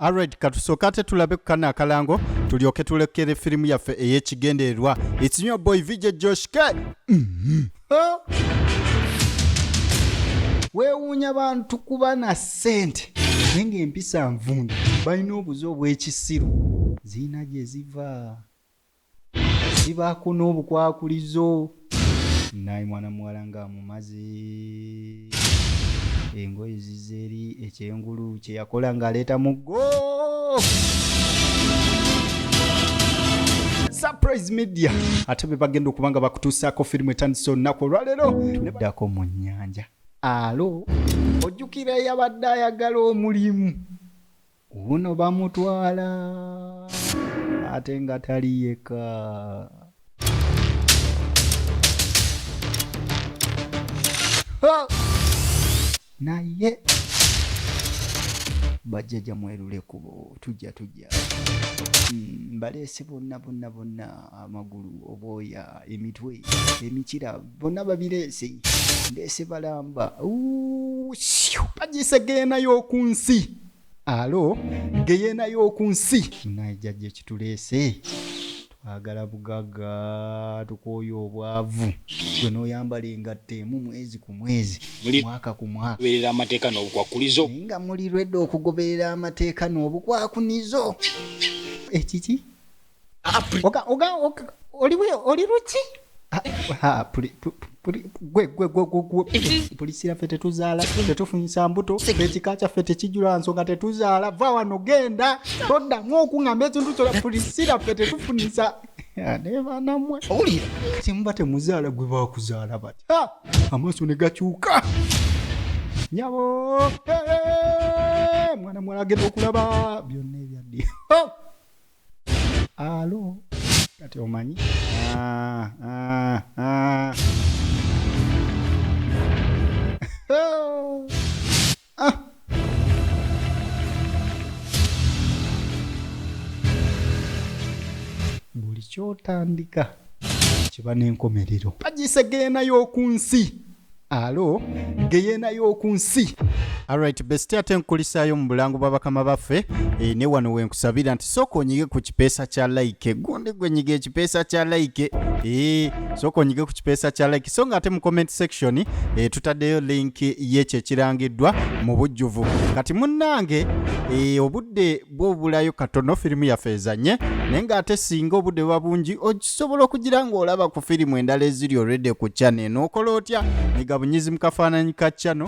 Alright, katusooka tulabe ku kana akalango tulyoke tulekere firimu yaffe ey'ekigendererwa. It's your boy VJ Josh K. Weewuunya bantu kuba na ssente naye ng'empisa nvundu balina obuzi obw'ekisiru ziina gye ziva zibaako n'obukwakulizo naye mwana muwala ng'amumaze engoye zizeeri ekyengulu kye yakola ng'aleeta muggo. Surprise Media ate be bagenda okuba nga bakutuusaako firimu etandise olunaku olwaleero neddako mu nnyanja. Alo ojjukira yabadde ayagala omulimu ono bamutwala ate nga tali yeka. Naye bajjaja mwerule kubo tujja mbaleese bonna amagulu obwoya emitwe emikira bonna babireese ndeese balamba bagise GEYENA y'okunsi. Alo GEYENA y'okunsi naye jjajja ekituleese twagala bugaga tukooya obwavu gwe n'oyambala engatta emu mwezi ku mwezi mwaka ku mwaka goberera amateeka n'obukwakulizo nga muli lwedde okugoberera amateeka n'obukwakunizo ekiki oli luki polisi yaffe tetuzaala tetufunyisa mbuto ekika kyaffe tekijula nsonga tetuzaala va wano genda toddamu okuŋŋamba ekintu kyola polisi yaffe tetufunisa nebanamwe owulira kati muba temuzaala gwe bakuzaala bati amaaso ne gakyuka nyabo mwana muwala agenda okulaba byonna ebyaddi. Alo kati omanyi buli kyotandika kiba n'enkomerero. Bagise GEYENA y'okunsi. Alo GEYENA y'okunsi. Alright, besti ate nkulisaayo mu bulango bw'abakama baffe ne wano wenkusabira nti sooka onyige ku kipeesa kya like. Gundi gwe nyiga ekipeesa kya like. Sooka onyige ku kipeesa kya like. So nga ate mu comment section tutaddeyo link y'ekyo ekirangiddwa mu bujjuvu. Kati munnange obudde bw'obulayo katono firimu yaffe ezanye naye ng'ate singa obudde buba bungi osobola okugira ng'olaba ku firimu endala eziri already ku channel n'okola otya nyiga bunyizi mu kafaananyi ka channel